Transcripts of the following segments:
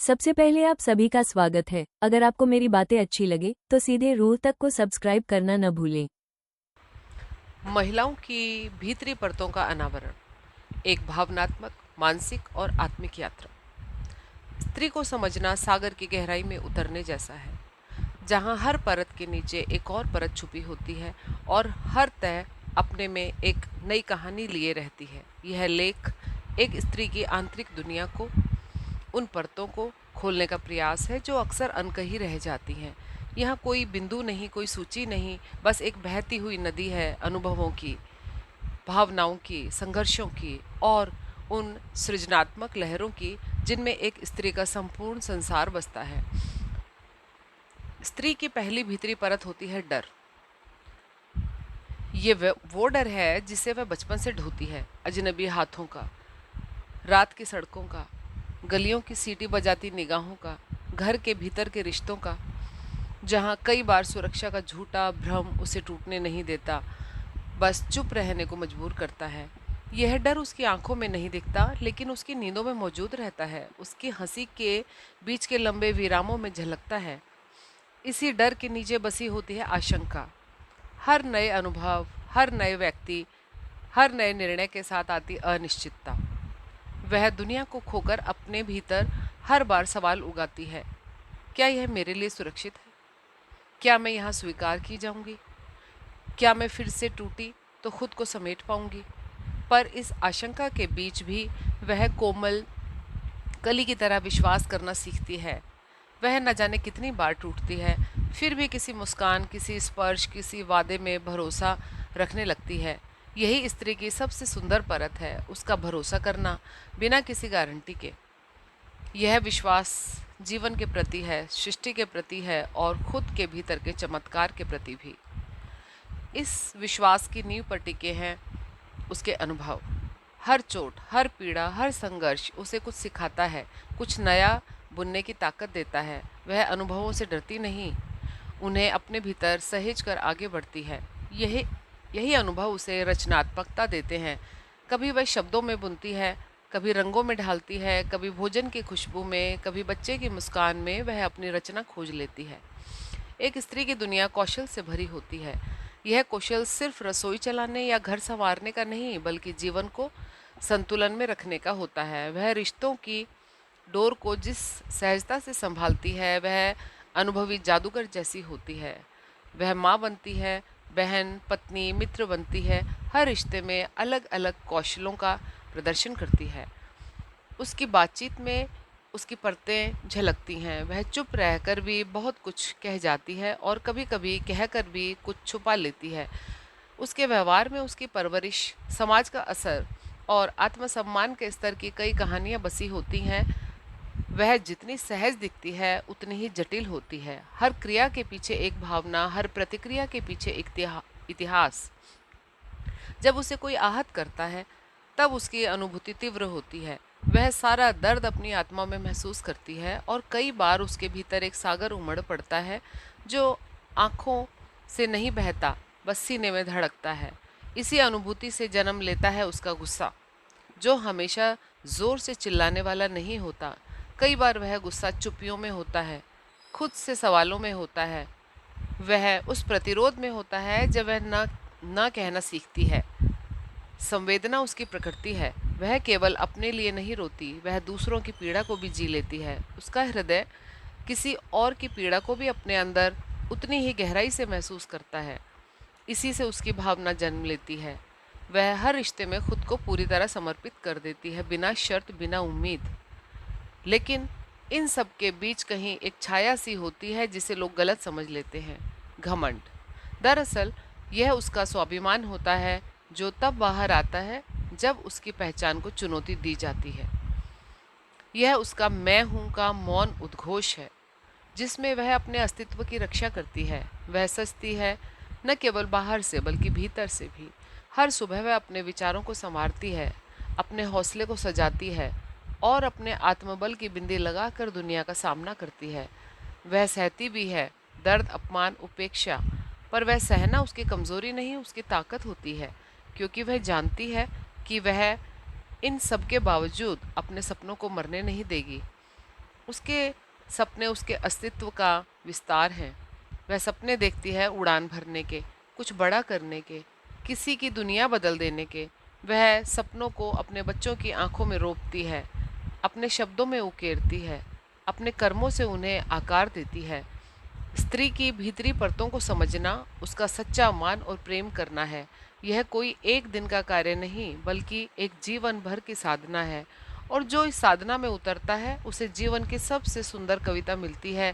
सबसे पहले आप सभी का स्वागत है। अगर आपको मेरी बातें अच्छी लगे तो सीधे रूह तक को सब्सक्राइब करना न भूलें। महिलाओं की भीतरी परतों का अनावरण, एक भावनात्मक, मानसिक और आत्मिक यात्रा। स्त्री को समझना सागर की गहराई में उतरने जैसा है, जहां हर परत के नीचे एक और परत छुपी होती है और हर तह अपने में एक नई कहानी लिए रहती है। यह लेख एक स्त्री की आंतरिक दुनिया को, उन परतों को खोलने का प्रयास है जो अक्सर अनकही रह जाती हैं। यहाँ कोई बिंदु नहीं, कोई सूची नहीं, बस एक बहती हुई नदी है अनुभवों की, भावनाओं की, संघर्षों की और उन सृजनात्मक लहरों की जिनमें एक स्त्री का संपूर्ण संसार बसता है। स्त्री की पहली भीतरी परत होती है डर। ये वो डर है जिसे वह बचपन से ढोती है, अजनबी हाथों का, रात की सड़कों का, गलियों की सीटी बजाती निगाहों का, घर के भीतर के रिश्तों का, जहाँ कई बार सुरक्षा का झूठा भ्रम उसे टूटने नहीं देता, बस चुप रहने को मजबूर करता है। यह डर उसकी आंखों में नहीं दिखता, लेकिन उसकी नींदों में मौजूद रहता है, उसकी हंसी के बीच के लंबे विरामों में झलकता है। इसी डर के नीचे बसी होती है आशंका। हर नए अनुभव, हर नए व्यक्ति, हर नए निर्णय के साथ आती अनिश्चितता। वह दुनिया को खोकर अपने भीतर हर बार सवाल उगाती है, क्या यह मेरे लिए सुरक्षित है? क्या मैं यहाँ स्वीकार की जाऊंगी? क्या मैं फिर से टूटी तो खुद को समेट पाऊंगी? पर इस आशंका के बीच भी वह कोमल कली की तरह विश्वास करना सीखती है। वह न जाने कितनी बार टूटती है, फिर भी किसी मुस्कान, किसी स्पर्श, किसी वादे में भरोसा रखने लगती है। यही स्त्री की सबसे सुंदर परत है, उसका भरोसा करना बिना किसी गारंटी के। यह विश्वास जीवन के प्रति है, सृष्टि के प्रति है और खुद के भीतर के चमत्कार के प्रति भी। इस विश्वास की नींव पर टिके हैं उसके अनुभव। हर चोट, हर पीड़ा, हर संघर्ष उसे कुछ सिखाता है, कुछ नया बुनने की ताकत देता है। वह अनुभवों से डरती नहीं, उन्हें अपने भीतर सहेज कर आगे बढ़ती है। यही यही अनुभव उसे रचनात्मकता देते हैं। कभी वह शब्दों में बुनती है, कभी रंगों में ढालती है, कभी भोजन की खुशबू में, कभी बच्चे की मुस्कान में वह अपनी रचना खोज लेती है। एक स्त्री की दुनिया कौशल से भरी होती है। यह कौशल सिर्फ रसोई चलाने या घर संवारने का नहीं, बल्कि जीवन को संतुलन में रखने का होता है। वह रिश्तों की डोर को जिस सहजता से संभालती है, वह अनुभवी जादूगर जैसी होती है। वह माँ बनती है, बहन, पत्नी, मित्र बनती है, हर रिश्ते में अलग अलग कौशलों का प्रदर्शन करती है। उसकी बातचीत में उसकी परतें झलकती हैं। वह चुप रहकर भी बहुत कुछ कह जाती है और कभी-कभी कहकर भी कुछ छुपा लेती है। उसके व्यवहार में उसकी परवरिश, समाज का असर और आत्मसम्मान के स्तर की कई कहानियाँ बसी होती हैं। वह जितनी सहज दिखती है, उतनी ही जटिल होती है। हर क्रिया के पीछे एक भावना, हर प्रतिक्रिया के पीछे एक इतिहास। जब उसे कोई आहत करता है, तब उसकी अनुभूति तीव्र होती है। वह सारा दर्द अपनी आत्मा में महसूस करती है और कई बार उसके भीतर एक सागर उमड़ पड़ता है जो आँखों से नहीं बहता, बस सीने में धड़कता है। इसी अनुभूति से जन्म लेता है उसका गुस्सा, जो हमेशा जोर से चिल्लाने वाला नहीं होता। कई बार वह गुस्सा चुप्पियों में होता है, खुद से सवालों में होता है। वह उस प्रतिरोध में होता है जब वह ना कहना सीखती है। संवेदना उसकी प्रकृति है। वह केवल अपने लिए नहीं रोती, वह दूसरों की पीड़ा को भी जी लेती है। उसका हृदय किसी और की पीड़ा को भी अपने अंदर उतनी ही गहराई से महसूस करता है। इसी से उसकी भावना जन्म लेती है। वह हर रिश्ते में खुद को पूरी तरह समर्पित कर देती है, बिना शर्त, बिना उम्मीद। लेकिन इन सब के बीच कहीं एक छाया सी होती है जिसे लोग गलत समझ लेते हैं, घमंड। दरअसल यह उसका स्वाभिमान होता है, जो तब बाहर आता है जब उसकी पहचान को चुनौती दी जाती है। यह उसका मैं हूँ का मौन उद्घोष है, जिसमें वह अपने अस्तित्व की रक्षा करती है। वह सजती है, न केवल बाहर से बल्कि भीतर से भी। हर सुबह वह अपने विचारों को संवारती है, अपने हौसले को सजाती है और अपने आत्मबल की बिंदी लगाकर दुनिया का सामना करती है। वह सहती भी है, दर्द, अपमान, उपेक्षा, पर वह सहना उसकी कमजोरी नहीं, उसकी ताकत होती है, क्योंकि वह जानती है कि वह इन सब के बावजूद अपने सपनों को मरने नहीं देगी। उसके सपने उसके अस्तित्व का विस्तार हैं। वह सपने देखती है उड़ान भरने के, कुछ बड़ा करने के, किसी की दुनिया बदल देने के। वह सपनों को अपने बच्चों की आंखों में रोपती है, अपने शब्दों में उकेरती है, अपने कर्मों से उन्हें आकार देती है। स्त्री की भीतरी परतों को समझना उसका सच्चा मान और प्रेम करना है। यह कोई एक दिन का कार्य नहीं, बल्कि एक जीवन भर की साधना है। और जो इस साधना में उतरता है उसे जीवन की सबसे सुंदर कविता मिलती है,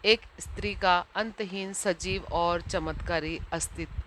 एक स्त्री का अंतहीन, सजीव और चमत्कारी अस्तित्व।